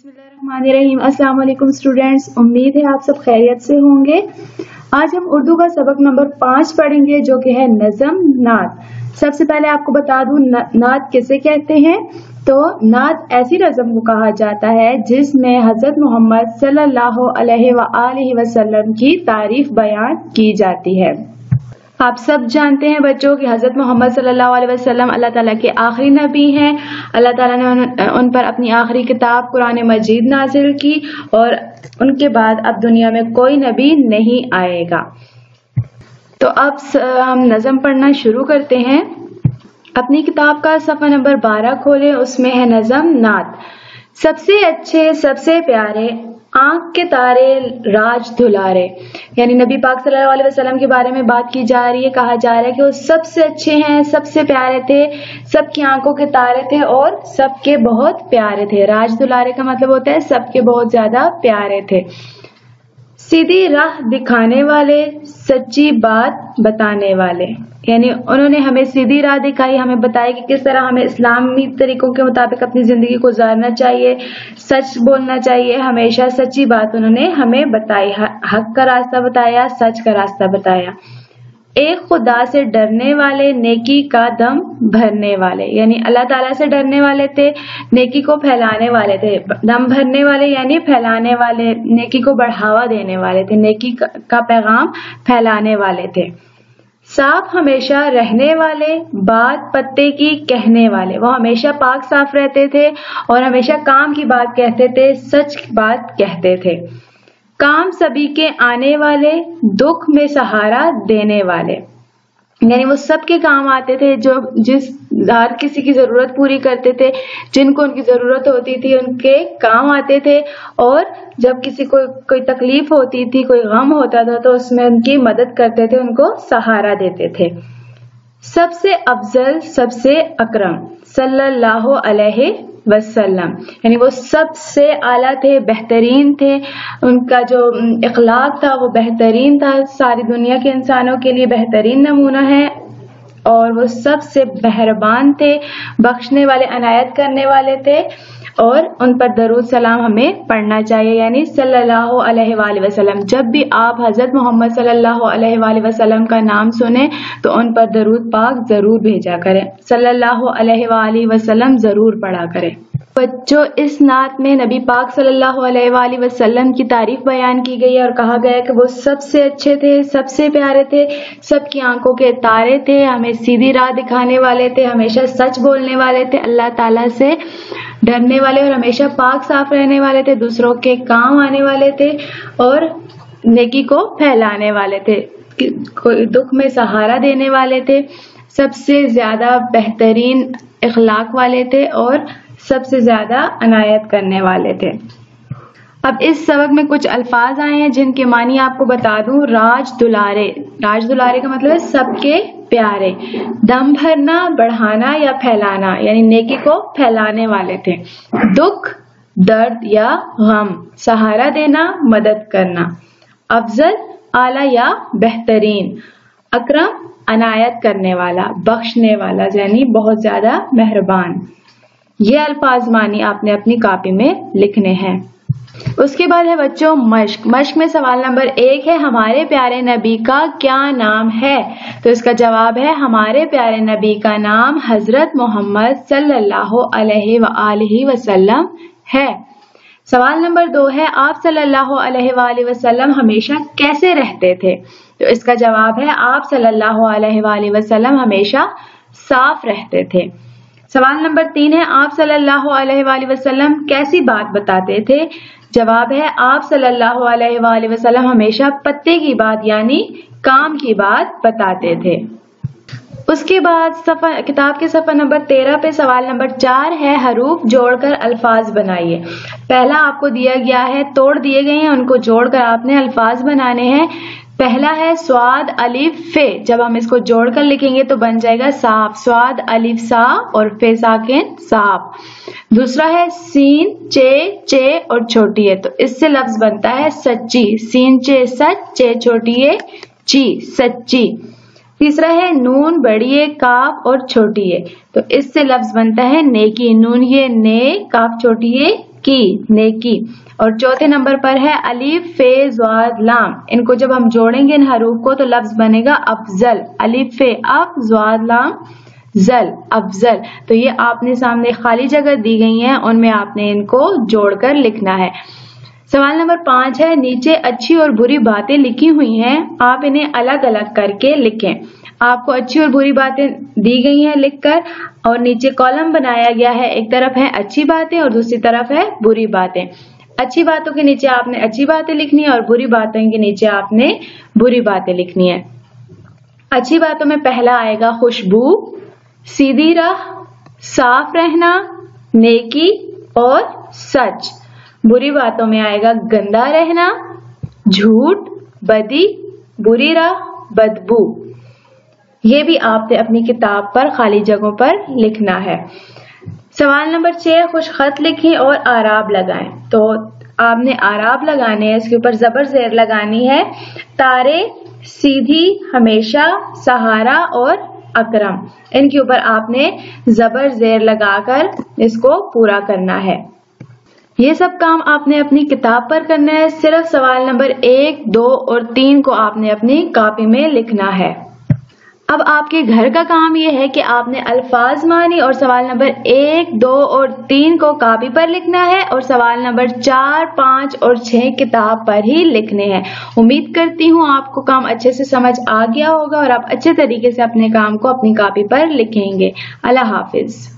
बिस्मिल्लाहिर्रहमानिर्रहीम। अस्सलाम वालेकुम स्टूडेंट्स, उम्मीद है आप सब खैरियत से होंगे। आज हम उर्दू का सबक नंबर 5 पढ़ेंगे जो कि है नज़म नात। सबसे पहले आपको बता दूं नात किसे कहते हैं। तो नात ऐसी नज़म को कहा जाता है जिसमें हजरत मोहम्मद सल्लल्लाहु अलैहि वसल्लम की तारीफ बयान की जाती है। आप सब जानते हैं बच्चों कि हजरत मोहम्मद सल्लल्लाहु अलैहि वसल्लम अल्लाह ताला के आखिरी नबी हैं। अल्लाह ताला ने उन पर अपनी आखिरी किताब कुरान मजीद नाजिल की और उनके बाद अब दुनिया में कोई नबी नहीं आएगा। तो अब हम नज़म पढ़ना शुरू करते हैं। अपनी किताब का सफ़ा नंबर 12 खोलें, उसमें है नज़म नात। सबसे अच्छे सबसे प्यारे आंख के तारे राज दुलारे, यानी नबी पाक सल्लल्लाहु अलैहि वसल्लम के बारे में बात की जा रही है। कहा जा रहा है कि वो सबसे अच्छे हैं, सबसे प्यारे थे, सबकी आंखों के तारे थे और सबके बहुत प्यारे थे। राज दुलारे का मतलब होता है सबके बहुत ज्यादा प्यारे थे। सीधी राह दिखाने वाले, सच्ची बात बताने वाले, यानी उन्होंने हमें सीधी राह दिखाई, हमें बताया कि किस तरह हमें इस्लामी तरीकों के मुताबिक अपनी जिंदगी गुजारना चाहिए, सच बोलना चाहिए, हमेशा सच्ची बात उन्होंने हमें बताई, हक का रास्ता बताया, सच का रास्ता बताया। एक खुदा से डरने वाले, नेकी का दम भरने वाले, यानी अल्लाह ताला से डरने वाले थे, नेकी को फैलाने वाले थे। दम भरने वाले यानी फैलाने वाले, नेकी को बढ़ावा देने वाले थे, नेकी का पैगाम फैलाने वाले थे। साफ हमेशा रहने वाले, बात पत्ते की कहने वाले, वो हमेशा पाक साफ रहते थे और हमेशा काम की बात कहते थे, सच की बात कहते थे। काम सभी के आने वाले, दुख में सहारा देने वाले, यानी वो सबके काम आते थे, जो हर किसी की जरूरत पूरी करते थे, जिनको उनकी जरूरत होती थी उनके काम आते थे। और जब किसी को कोई तकलीफ होती थी, कोई गम होता था तो उसमें उनकी मदद करते थे, उनको सहारा देते थे। सबसे अफजल सबसे अकरम सल्लल्लाहु अलैहि वसल्लम, यानी वो सबसे आला थे, बेहतरीन थे, उनका जो इखलाक था वो बेहतरीन था, सारी दुनिया के इंसानों के लिए बेहतरीन नमूना है। और वो सबसे मेहरबान थे, बख्शने वाले, अनायत करने वाले थे और उन पर दरूद सलाम हमें पढ़ना चाहिए, यानी सल्लल्लाहु अलैहि वसल्लम। जब भी आप हजरत मोहम्मद सल्लल्लाहु अलैहि वसल्लम का नाम सुने तो उन पर दरूद पाक जरूर भेजा करें, सल्लल्लाहु अलैहि वसल्लम जरूर पढ़ा करें। बच्चों, इस नात में नबी पाक सल्लल्लाहु अलैहि वसल्लम की तारीफ बयान की गई है और कहा गया है कि वो सबसे अच्छे थे, सबसे प्यारे थे, सबकी आंखों के तारे थे, हमें सीधी राह दिखाने वाले थे, हमेशा सच बोलने वाले थे, अल्लाह ताला से डरने वाले और हमेशा पाक साफ रहने वाले थे, दूसरों के काम आने वाले थे और नेकी को फैलाने वाले थे, कोई दुख में सहारा देने वाले थे, सबसे ज्यादा बेहतरीन इखलाक वाले थे और सबसे ज्यादा अनायत करने वाले थे। अब इस सबक में कुछ अल्फाज आए हैं जिनके मानी आपको बता दूं। राज दुलारे, राज दुलारे का मतलब है सबके प्यारे। दम भरना, बढ़ाना या फैलाना, यानी नेकी को फैलाने वाले थे। दुख, दर्द या गम, सहारा देना, मदद करना। अफजल, आला या बेहतरीन। अकरम, अनायत करने वाला, बख्शने वाला, यानी बहुत ज्यादा मेहरबान। ये अल्फाज मानी आपने अपनी कॉपी में लिखने हैं। उसके बाद है बच्चों मश्क। मश्क में सवाल नंबर 1 है, हमारे प्यारे नबी का क्या नाम है? तो इसका जवाब है हमारे प्यारे नबी का नाम हजरत मोहम्मद सल्लल्लाहु अलैहि वसल्लम है। सवाल नंबर 2 है, आप सल्लल्लाहु अलैहि वसल्लम हमेशा कैसे रहते थे? तो इसका जवाब है आप सल्लल्लाहु अलैहि वसल्लम हमेशा साफ रहते थे। सवाल नंबर 3 है, आप सल्लल्लाहु अलैहि वसल्लम कैसी बात बताते थे? जवाब है आप सल्लल्लाहु अलैहि वसल्लम हमेशा पत्ते की बात यानी काम की बात बताते थे। उसके बाद किताब के सफ़ा नंबर 13 पे सवाल नंबर 4 है, हरूफ जोड़कर अल्फाज बनाइए। पहला आपको दिया गया है, तोड़ दिए गए हैं, उनको जोड़कर आपने अल्फाज बनाने हैं। पहला है स्वाद अलिफ फे, जब हम इसको जोड़कर लिखेंगे तो बन जाएगा साफ, स्वाद अलिफ सा और फे साकिन साफ। दूसरा है सीन चे चे और छोटी है, तो इससे लफ्ज बनता है सच्ची, सीन चे सच, चे छोटी है ची, सच्ची। तीसरा है नून बड़ी है काफ और छोटी है, तो इससे लफ्ज बनता है नेकी, नून ये ने, काफ छोटी है की, नेकी। और चौथे नंबर पर है अलीफ फे ज़ाद लाम। इनको जब हम जोड़ेंगे इन हरूफ को तो लफ्ज बनेगा अफजल। अलीफ फे अफ, ज़ाद लाम जल, अफजल। तो ये आपने सामने खाली जगह दी गई है, उनमें आपने इनको जोड़कर लिखना है। सवाल नंबर 5 है, नीचे अच्छी और बुरी बातें लिखी हुई हैं, आप इन्हें अलग अलग करके लिखें। आपको अच्छी और बुरी बातें दी गई हैं लिखकर, और नीचे कॉलम बनाया गया है, एक तरफ है अच्छी बातें और दूसरी तरफ है बुरी बातें। अच्छी बातों के नीचे आपने अच्छी बातें लिखनी है और बुरी बातों के नीचे आपने बुरी बातें लिखनी है। अच्छी बातों में पहला आएगा खुशबू, सीधी राह, साफ रहना, नेकी और सच। बुरी बातों में आएगा गंदा रहना, झूठ, बदी, बुरी राह, बदबू। ये भी आपने अपनी किताब पर खाली जगहों पर लिखना है। सवाल नंबर 6, खुश खत लिखें और आराब लगाएं। तो आपने आराब लगाने हैं, इसके ऊपर जबर जेर लगानी है। तारे, सीधी, हमेशा, सहारा और अकरम, इनके ऊपर आपने जबर जेर लगाकर इसको पूरा करना है। ये सब काम आपने अपनी किताब पर करना है। सिर्फ सवाल नंबर 1, 2 और 3 को आपने अपनी कॉपी में लिखना है। अब आपके घर का काम ये है कि आपने अल्फाज मानी और सवाल नंबर 1, 2 और 3 को कॉपी पर लिखना है और सवाल नंबर 4, 5 और 6 किताब पर ही लिखने हैं। उम्मीद करती हूँ आपको काम अच्छे से समझ आ गया होगा और आप अच्छे तरीके से अपने काम को अपनी कॉपी पर लिखेंगे। अल्लाह हाफिज।